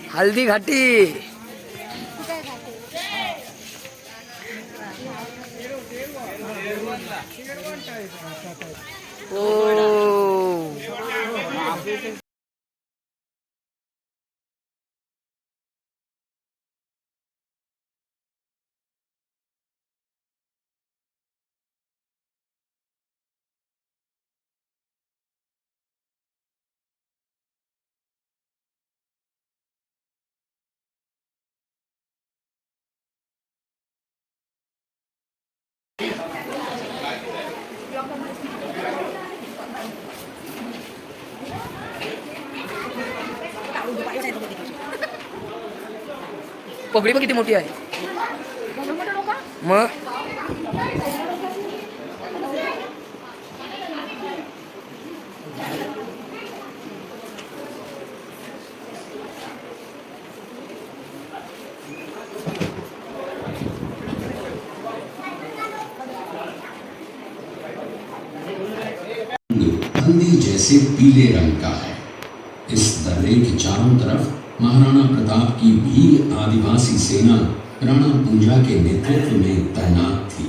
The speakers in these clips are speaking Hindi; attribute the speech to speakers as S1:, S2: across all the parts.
S1: हल्दी घाटी। ओ पगडी पण किती मोठी आहे मग।
S2: हल्दी जैसे पीले रंग का है। इस दर्रे के चारों तरफ महाराणा प्रताप की भील आदिवासी सेना राणा पूंजा के नेतृत्व में तैनात थी।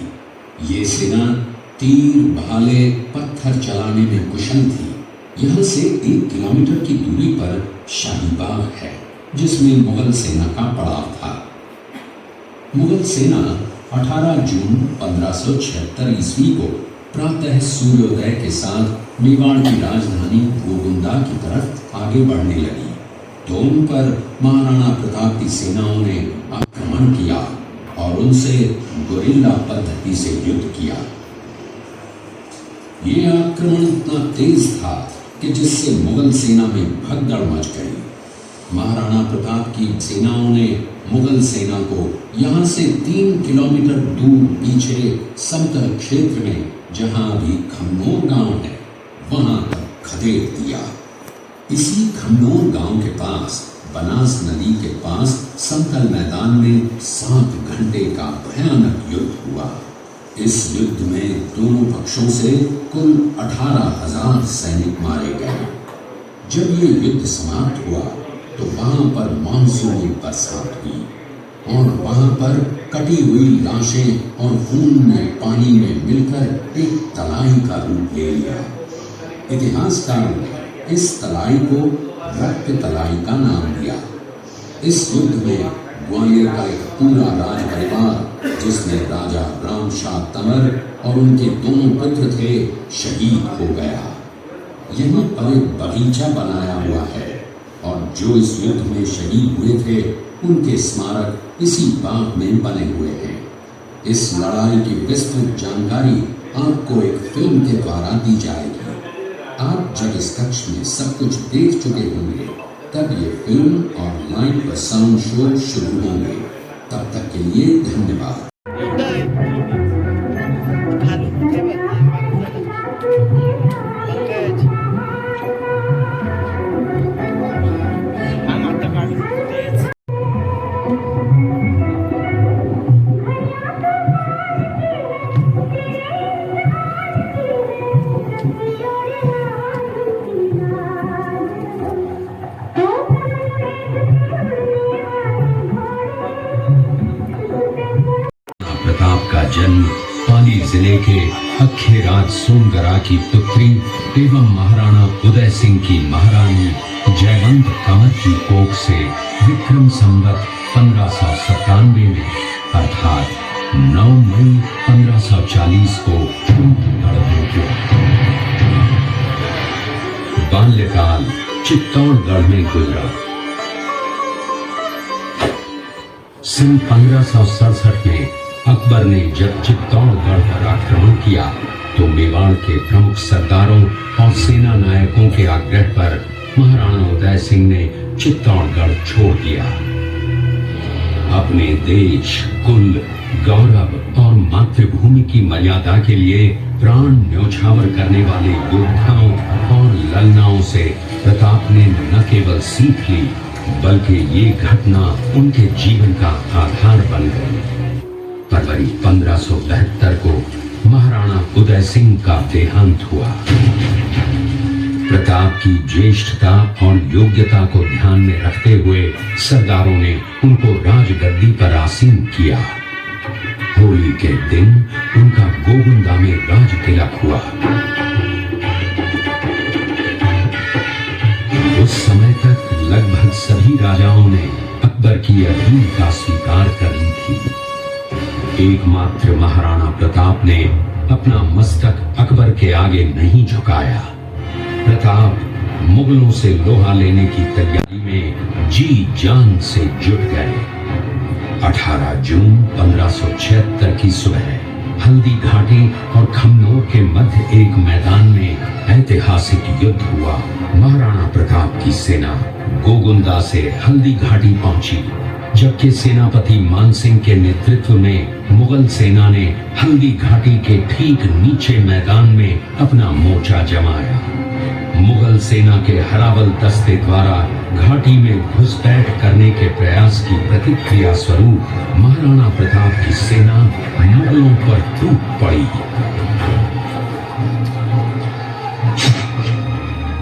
S2: ये सेना तीर भाले पत्थर चलाने में कुशल थी। यहाँ से 1 किलोमीटर की दूरी पर शाही बाग है, जिसमें मुगल सेना का पड़ाव था। मुगल सेना 18 जून 1576 ईस्वी को प्रातः सूर्योदय के साथ मेवाड़ की राजधानी गोगुंदा की तरफ आगे बढ़ने लगी। तो उन पर महाराणा प्रताप की सेनाओं ने आक्रमण किया और उनसे गुरिल्ला पद्धति से युद्ध किया। ये आक्रमण इतना तेज था कि जिससे मुगल सेना में भगदड़ मच गई। महाराणा प्रताप की सेनाओं ने मुगल सेना को यहाँ से 3 किलोमीटर दूर पीछे समतल क्षेत्र में, जहाँ अभी खमनोर गांव है, वहां तक खदेड़ दिया। इसी खमनोर गांव के पास बनास नदी के पास समतल मैदान में 7 घंटे का भयानक युद्ध हुआ। इस युद्ध में दोनों पक्षों से कुल 18,000 सैनिक मारे गए। जब ये युद्ध समाप्त हुआ तो वहां पर मानसूनी बरसात हुई और वहां पर कटी हुई लाशें और खून में पानी में मिलकर एक तलाई का रूप ले लिया। इतिहासकारों ने इस तलाई को रक्त तलाई का नाम दिया। इस युद्ध में ग्वालियर का एक पूरा राज परिवार, जिसमें राजा राम शाह तंवर और उनके दोनों पुत्र थे, शहीद हो गया। यहाँ पर एक बगीचा बनाया हुआ है और जो इस युद्ध में शहीद हुए थे उनके स्मारक इसी बाग में बने हुए हैं। इस लड़ाई की विस्तृत जानकारी आपको एक फिल्म के द्वारा दी जाएगी। आप जब इस कक्ष में सब कुछ देख चुके होंगे तब ये फिल्म और लाइन पर साउंड शो शुरू होंगे। तब तक के लिए धन्यवाद। जन्म पाली जिले के अखेराज सोनगरा की पुत्री एवं महाराणा उदय सिंह की महारानी जयवंत कंवर की कोख से विक्रम संवत 1597 में अर्थात 9 मई 1540 को बाल्यकाल चित्तौड़गढ़ में गुजरा। सन 1567 में अकबर ने जब चित्तौड़गढ़ पर आक्रमण किया तो मेवाड़ के प्रमुख सरदारों और सेना नायकों के आग्रह पर महाराणा उदय सिंह ने चित्तौड़गढ़ छोड़ दिया। अपने देश, कुल, गौरव और मातृभूमि की मर्यादा के लिए प्राण न्योछावर करने वाले योद्धाओं और ललनाओं से प्रताप ने न केवल सीख ली बल्कि ये घटना उनके जीवन का आधार बन गई। फरवरी 1572 को महाराणा उदय सिंह का देहांत हुआ। प्रताप की ज्येष्ठता और योग्यता को ध्यान में रखते हुए सरदारों ने उनको राजगद्दी पर आसीन किया। होली के दिन उनका गोगुंदा में राज तिलक हुआ। उस समय तक लगभग सभी राजाओं ने अकबर की अधीनता स्वीकार कर ली थी। एकमात्र महाराणा प्रताप ने अपना मस्तक अकबर के आगे नहीं झुकाया। प्रताप मुगलों से लोहा लेने की तैयारी में जी जान से जुट गए। 18 जून 1576 की सुबह हल्दी घाटी और खमनोर के मध्य एक मैदान में ऐतिहासिक युद्ध हुआ। महाराणा प्रताप की सेना गोगुंदा से हल्दी घाटी पहुंची, जबकि सेनापति मानसिंह के नेतृत्व में मुगल सेना ने हल्दी घाटी के ठीक नीचे मैदान में अपना मोर्चा जमाया। मुगल सेना के हरावल दस्ते द्वारा घाटी में घुसपैठ करने के प्रयास की प्रतिक्रिया स्वरूप महाराणा प्रताप की सेना मुगलों पर टूट पड़ी।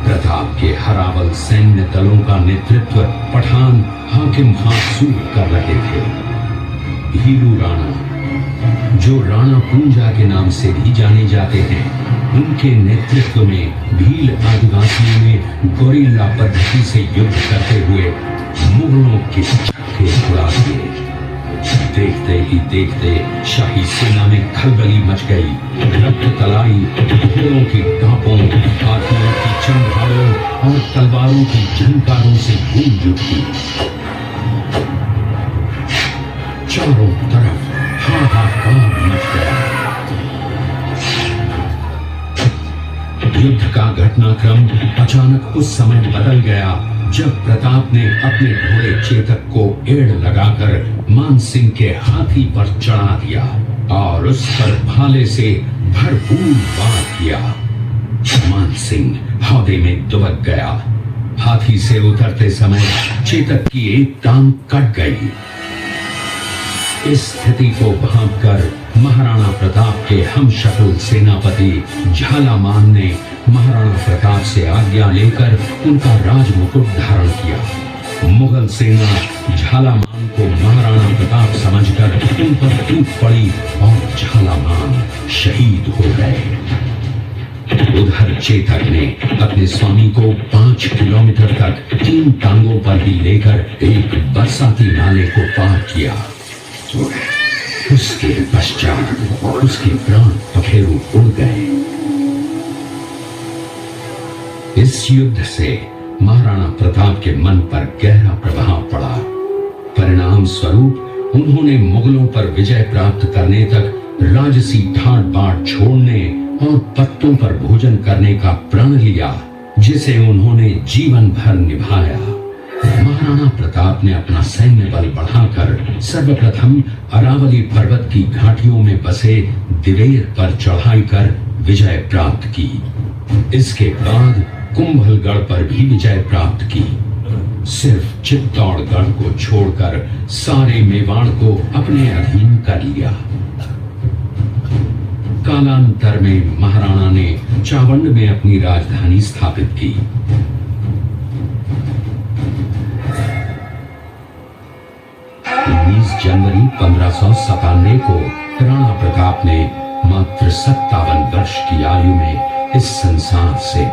S2: प्रताप के हरावल सैन्य दलों का नेतृत्व पठान हाकिम खां सूर कर रहे थे। भीलू राणा, जो राणा पूंजा के नाम से भी जाने जाते हैं, उनके नेतृत्व में भील आदिवासियों ने गोरिल्ला पद्धति से युद्ध करते हुए मुगलों के छक्के उड़ा दिए। देखते ही देखते शाही सेना में खलबली मच गई। रक्त तलाई घोड़ों की टापों, हाथियों की चंगारों और तलवारों की झंकारों से गूंज उठी। चारों तरफ हाहाकार मच गया। युद्ध का घटनाक्रम अचानक उस समय बदल गया जब प्रताप ने अपने घोड़े चेतक को एड़ लगाकर मानसिंह के हाथी पर चढ़ा दिया और उस पर भाले से भरपूर वार किया। मानसिंह हौदे में दुबक गया। हाथी से उतरते समय चेतक की एक टांग कट गई। इस स्थिति को भांपकर महाराणा प्रताप के हमशक्ल सेनापति झालामान ने महाराणा प्रताप से आज्ञा लेकर उनका राजमुकुट धारण किया। मुगल सेना झालामान को महाराणा प्रताप समझकर उन पर टूट पड़ी और झालामान शहीद हो गए। उधर चेतक ने अपने स्वामी को 5 किलोमीटर तक 3 टांगों पर ही लेकर एक बरसाती नाले को पार किया। उसके पश्चात उसके प्राण पखेरु उड़ गए। इस युद्ध से महाराणा प्रताप के मन पर गहरा प्रभाव पड़ा। परिणाम स्वरूप उन्होंने मुगलों पर विजय प्राप्त करने तक राजसी ठाट बाट छोड़ने और पत्तों पर भोजन करने का प्रण लिया, जिसे उन्होंने जीवन भर निभाया। महाराणा प्रताप ने अपना सैन्य बल बढ़ाकर सर्वप्रथम अरावली पर्वत की घाटियों में बसे दिवेर पर चढ़ाई कर विजय प्राप्त की। इसके बाद कुंभलगढ़ पर भी विजय प्राप्त की। सिर्फ चित्तौड़गढ़ को छोड़कर सारे मेवाड़ को अपने अधीन कर लिया। कालांतर में महाराणा ने चावंड में अपनी राजधानी स्थापित की। 19 जनवरी 1597 को राणा प्रताप ने मात्र 57 वर्ष की आयु में इस संसार से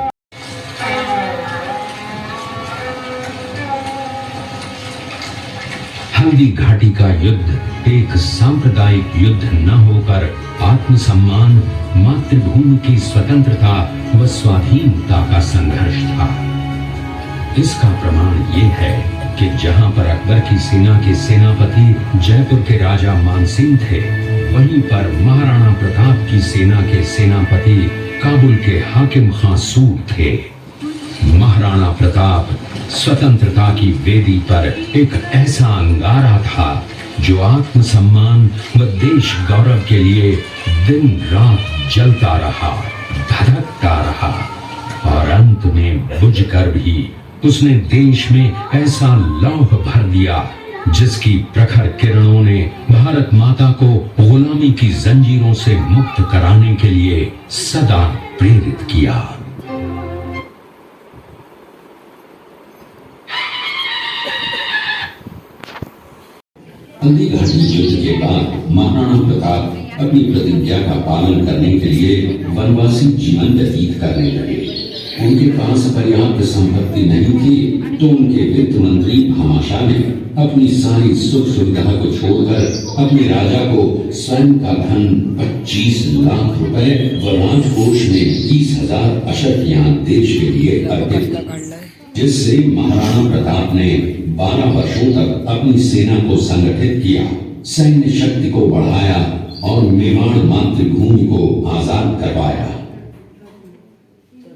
S2: हल्दी घाटी का युद्ध एक सांप्रदायिक युद्ध न होकर आत्मसम्मान, मातृभूमि की स्वतंत्रता व स्वाधीनता का संघर्ष था। इसका प्रमाण ये है कि जहां पर अकबर की सेना के सेनापति जयपुर के राजा मानसिंह थे, वहीं पर महाराणा प्रताप की सेना के सेनापति काबुल के हाकिम खां सूर थे। महाराणा प्रताप स्वतंत्रता की वेदी पर एक ऐसा अंगारा था जो आत्मसम्मान व देश गौरव के लिए दिन रात जलता रहा, धधकता रहा और अंत में बुझकर भी उसने देश में ऐसा लौह भर दिया जिसकी प्रखर किरणों ने भारत माता को गुलामी की जंजीरों से मुक्त कराने के लिए सदा प्रेरित किया। हल्दी घाटी युद्ध के बाद महाराणा प्रताप अपनी प्रतिज्ञा का पालन करने के लिए वनवासी जीवन व्यतीत करने लगे। उनके पास पर्याप्त संपत्ति नहीं थी तो उनके वित्त मंत्री भामाशाह ने अपनी सारी सुख सुविधा को छोड़कर अपने राजा को स्वयं का धन 25 लाख रुपए व राजकोष में 20,000 अशर्फियां देश के लिए अर्पित कर, जिससे महाराणा प्रताप ने 12 वर्षों तक अपनी सेना को संगठित किया, सैन्य शक्ति को बढ़ाया और मेवाड़ मातृभूमि को आजाद करवाया।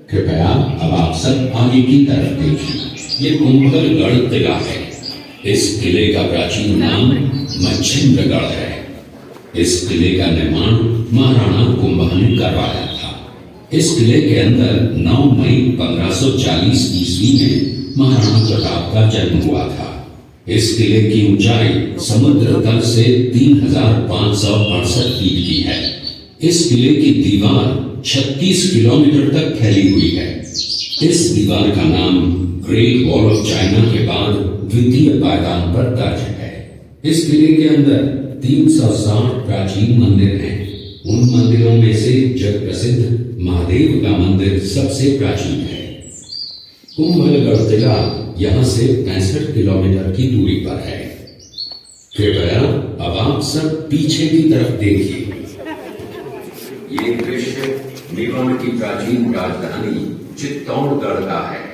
S2: कृपया अब आप सब आगे की तरफ देखिए। ये कुंभलगढ़ किला है। इस किले का प्राचीन नाम मच्छिंद्रगढ़ है। इस किले का निर्माण महाराणा कुंभा ने करवाया था। इस किले के अंदर 9 मई 1540 ईस्वी में महाराणा प्रताप का जन्म हुआ था। इस किले की ऊंचाई समुद्र तल से 3,568 फीट की है। इस किले की दीवार 36 किलोमीटर तक फैली हुई है। इस दीवार का नाम ग्रेट वॉल ऑफ चाइना के बाद द्वितीय पायदान पर दर्ज है। इस किले के अंदर 360 प्राचीन मंदिर हैं। उन मंदिरों में से जग प्रसिद्ध महादेव का मंदिर सबसे प्राचीन है। कुंभलगढ़ किला यहाँ से 65 किलोमीटर की दूरी पर है। कृपया अब आप सब पीछे की तरफ देखिए। ये दृश्य मेवाड़ की प्राचीन राजधानी चित्तौड़गढ़ का है।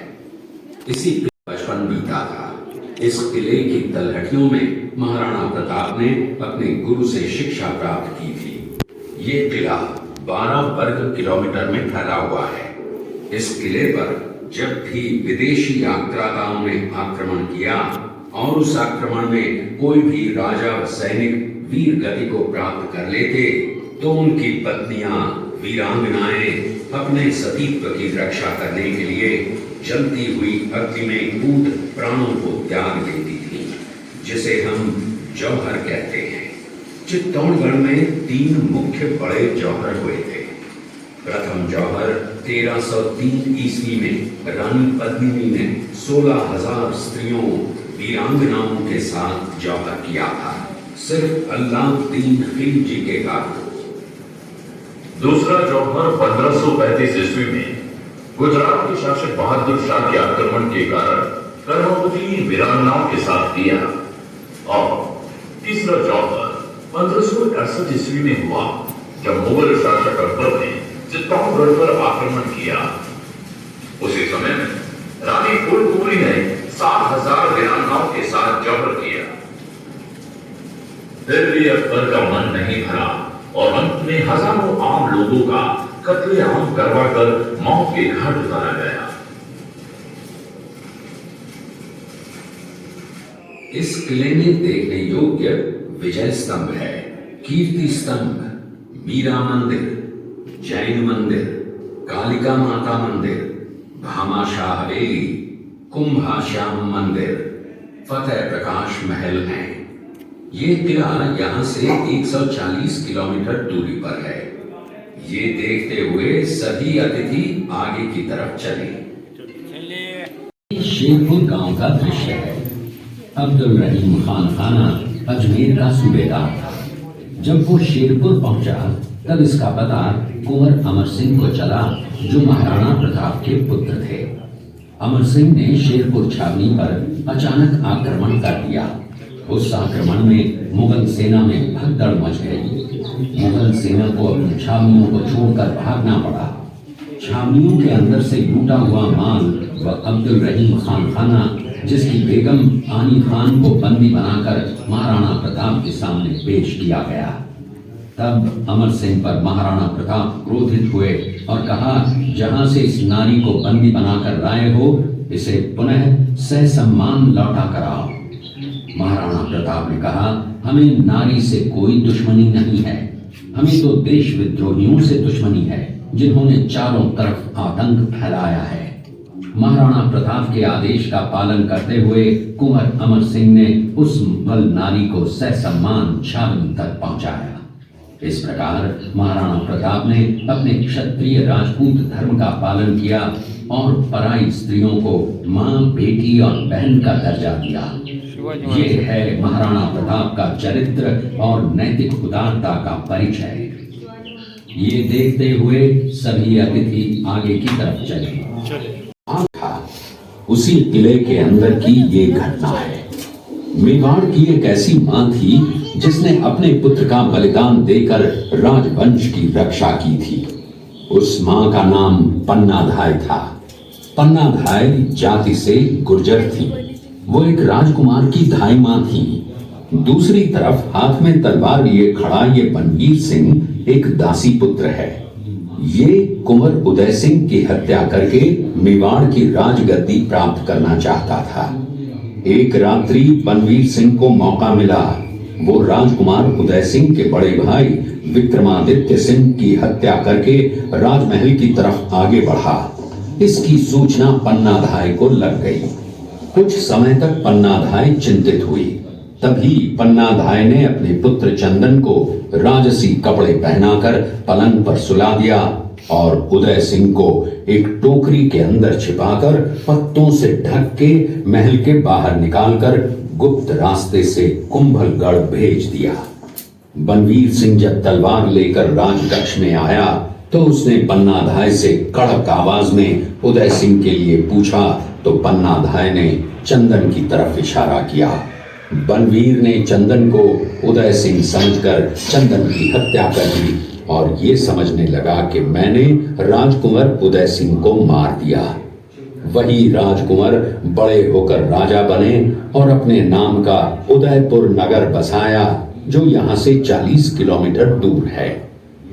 S2: इसी बचपन बीता था। इस किले की तलहटियों में महाराणा प्रताप ने अपने गुरु से शिक्षा प्राप्त की थी। ये किला 12 वर्ग किलोमीटर में फैला हुआ है। इस किले पर जब भी विदेशी आक्रांताओं ने आक्रमण किया और उस आक्रमण में कोई भी राजा व सैनिक वीर गति को प्राप्त कर लेते तो उनकी पत्नियां वीरांगनाएं अपने सतीत्व की रक्षा करने के लिए जलती हुई अग्नि में कूद प्राणों को त्याग देती थी, जिसे हम जौहर कहते हैं। चित्तौड़गढ़ में 3 मुख्य बड़े जौहर हुए थे। प्रथम जौहर 1303 ईस्वी में रानी पद्मिनी ने 16,000 स्त्रियों वीरांगनाओं के साथ जौहर किया था, सिर्फ अल्लाउद्दीन खिलजी के कारण।
S3: दूसरा जौहर 1535 ईस्वी में गुजरात के शासक बहादुर शाह के आक्रमण के कारण गर्भवती वीरांगनाओं के साथ किया। और तीसरा जौहर 1568 ईस्वी में हुआ जब मुगल शासक अकबर ने चित्तौड़गढ़ पर आक्रमण किया। उसी समय में रानी फूलकुमारी ने 7,000 वीरांगनाओं के साथ जौहर किया। फिर भी अकबर का मन नहीं भरा और अंत में हजारों आम लोगों का कत्लेआम करवाकर मौत के घाट उतारा गया।
S2: इस किले में देखने योग्य विजय स्तंभ है, कीर्ति स्तंभ, मीरा मंदिर, जैन मंदिर, कालिका माता मंदिर, भामाशाह हवेली, कुंभाश्याम मंदिर, फतेह प्रकाश महल हैं। ये किला यहाँ से 140 किलोमीटर दूरी पर है। ये देखते हुए सभी अतिथि आगे की तरफ चले। शेरपुर गांव का दृश्य है। अब्दुल रहीम खान खाना अजमेर का सूबेदार था। जब वो शेरपुर पहुंचा तब इसका पता कुंवर अमर सिंह को चला, जो महाराणा प्रताप के पुत्र थे। अमर सिंह ने शेरपुर छावनी पर अचानक आक्रमण कर दिया। उस आक्रमण में मुगल सेना में भगदड़ मच गई। मुगल सेना को अपनी छावनियों को छोड़कर भागना पड़ा। छावनियों के अंदर से लूटा हुआ माल व अब्दुल रहीम खान खाना, जिसकी बेगम आनी खान को बंदी बनाकर महाराणा प्रताप के सामने पेश किया गया। तब अमर सिंह पर महाराणा प्रताप क्रोधित हुए और कहा, जहां से इस नारी को बंदी बनाकर लाए हो, इसे पुनः ससम्मान लौटा कराओ। महाराणा प्रताप ने कहा, हमें नारी से कोई दुश्मनी नहीं है, हमें तो देश विद्रोहियों से दुश्मनी है, जिन्होंने चारों तरफ आतंक फैलाया है। महाराणा प्रताप के आदेश का पालन करते हुए कुंवर अमर सिंह ने उस मुगल नारी को ससम्मान छावनी तक पहुंचाया। इस प्रकार महाराणा प्रताप ने अपने क्षत्रिय राजपूत धर्म का पालन किया और पराई स्त्रियों को मां, बेटी और बहन का दर्जा दिया। ये है महाराणा प्रताप का चरित्र और नैतिक उदारता का परिचय। ये देखते हुए सभी अतिथि आगे की तरफ चले। था उसी किले के अंदर की ये घटना है। मेवाड़ की एक ऐसी मां थी जिसने अपने पुत्र का बलिदान देकर राजवंश की रक्षा की थी। उस मां का नाम पन्नाधाय था। पन्नाधाय जाति से गुर्जर थी। वो एक राजकुमार की धाई मां थी। दूसरी तरफ हाथ में तलवार लिए खड़ा ये बनवीर सिंह एक दासी पुत्र है। ये कुंवर उदय सिंह की हत्या करके मेवाड़ की राजगद्दी प्राप्त करना चाहता था। एक रात्रि बनवीर सिंह को मौका मिला। वो राजकुमार उदय सिंह के बड़े भाई विक्रमादित्य सिंह की हत्या करके राजमहल की तरफ आगे बढ़ा। इसकी सूचना पन्नाधाय को लग गई। कुछ समय तक पन्नाधाय चिंतित हुई। तभी पन्नाधाय ने अपने पुत्र चंदन को राजसी कपड़े पहनाकर पलंग पर सुला दिया और उदय सिंह को एक टोकरी के अंदर छिपाकर पत्तों से ढक के महल के बाहर निकालकर गुप्त रास्ते से कुंभलगढ़ भेज दिया। बनवीर सिंह जब तलवार लेकर राजकक्ष में आया तो उसने पन्नाधाय से कड़क आवाज में उदय सिंह के लिए पूछा तो पन्नाधाय ने चंदन की तरफ इशारा किया। बनवीर ने चंदन को उदय सिंह समझकर चंदन की हत्या कर दी और ये समझने लगा कि मैंने राजकुंवर उदय सिंह को मार दिया। वही राजकुंवर बड़े होकर राजा बने और अपने नाम का उदयपुर नगर बसाया जो यहाँ से 40 किलोमीटर दूर है।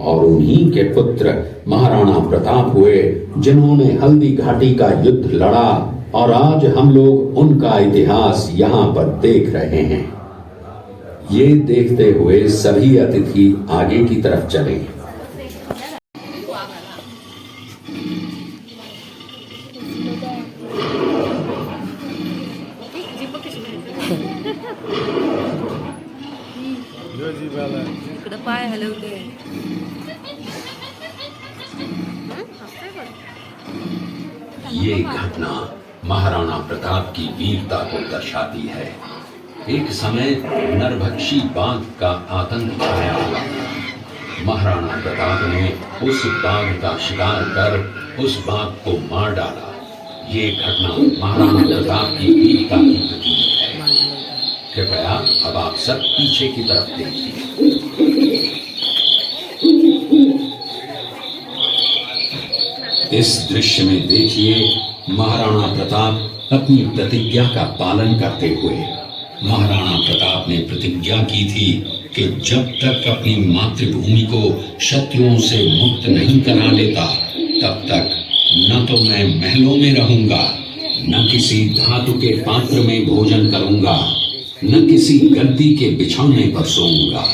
S2: और उन्हीं के पुत्र महाराणा प्रताप हुए जिन्होंने हल्दी घाटी का युद्ध लड़ा और आज हम लोग उनका इतिहास यहाँ पर देख रहे हैं। ये देखते हुए सभी अतिथि आगे की तरफ चले।
S4: इकडं पाय हलवते.
S2: ये घटना महाराणा प्रताप की वीरता को दर्शाती है। एक समय नरभक्षी बाघ का आतंक छाया हुआ था। महाराणा प्रताप ने उस बाघ का शिकार कर उस बाघ को मार डाला। ये घटना महाराणा प्रताप की वीरता की प्रतीक है। कृपया अब आप सब पीछे की तरफ देखिए। इस दृश्य में देखिए महाराणा प्रताप अपनी प्रतिज्ञा का पालन करते हुए। महाराणा प्रताप ने प्रतिज्ञा की थी कि जब तक अपनी मातृभूमि को शत्रुओं से मुक्त नहीं करा लेता तब तक न तो मैं महलों में रहूंगा, न किसी धातु के पात्र में भोजन करूंगा, न किसी गद्दी के बिछौने पर सोऊंगा।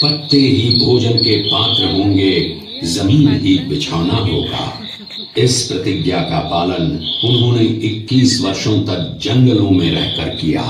S2: पत्ते ही भोजन के पात्र होंगे, जमीन ही बिछौना होगा। इस प्रतिज्ञा का पालन उन्होंने 21 वर्षों तक जंगलों में रहकर किया।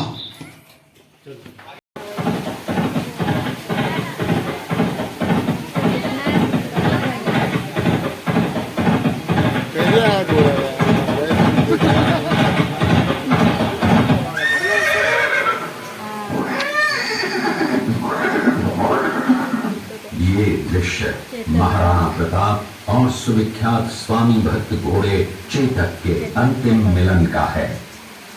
S2: ये दृश्य महाराणा प्रताप और सुविख्यात स्वामी भक्त घोड़े चेतक के अंतिम मिलन का है।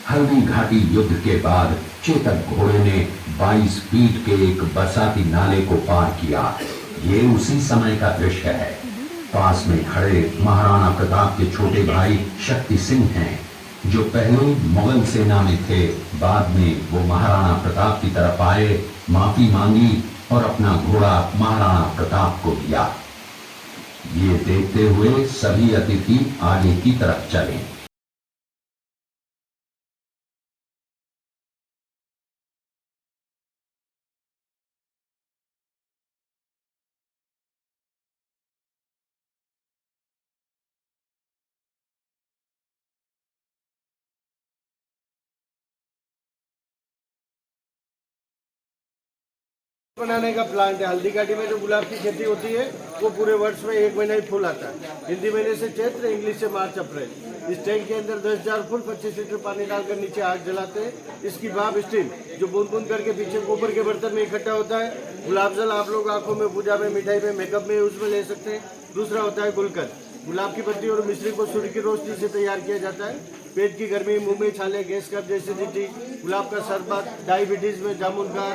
S2: हल्दी घाटी युद्ध के बाद चेतक घोड़े ने 22 फीट के एक बरसाती नाले को पार किया। ये उसी समय का दृश्य है। पास में खड़े महाराणा प्रताप के छोटे भाई शक्ति सिंह हैं, जो पहले मुगल सेना में थे। बाद में वो महाराणा प्रताप की तरफ आए, माफी मांगी और अपना घोड़ा महाराणा प्रताप को दिया। ये देखते हुए सभी अतिथि आगे की तरफ चले।
S5: बनाने का प्लांट है। हल्दी घाटी में जो गुलाब की खेती होती है वो पूरे वर्ष में 1 महीना ही फूल आता है। हिंदी महीने से चैत्र, इंग्लिश से मार्च अप्रैल। इस टैंक के अंदर 10,000 फूल 25 लीटर पानी डालकर नीचे आग जलाते हैं। इसकी भाप स्टीम जो बूंद बूंद करके पीछे गोबर के बर्तन में इकट्ठा होता है। गुलाब जल आप लोग आंखों में, पूजा में, मिठाई में, मेकअप में उसमें ले सकते हैं। दूसरा होता है गुलकंद। गुलाब की पत्ती और मिश्री को सूर्य की रोशनी से तैयार किया जाता है। पेट की गर्मी, मुंह में छाले, गैस कब्ज, एसिडिटी, गुलाब का शरबत, डायबिटीज में जामुन का,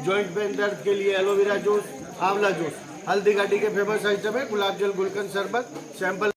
S5: जॉइंट पेन दर्द के लिए एलोवेरा जूस, आंवला जूस। हल्दी घाटी के फेमस आइटम है गुलाब जल, गुलकंद शरबत। सैंपल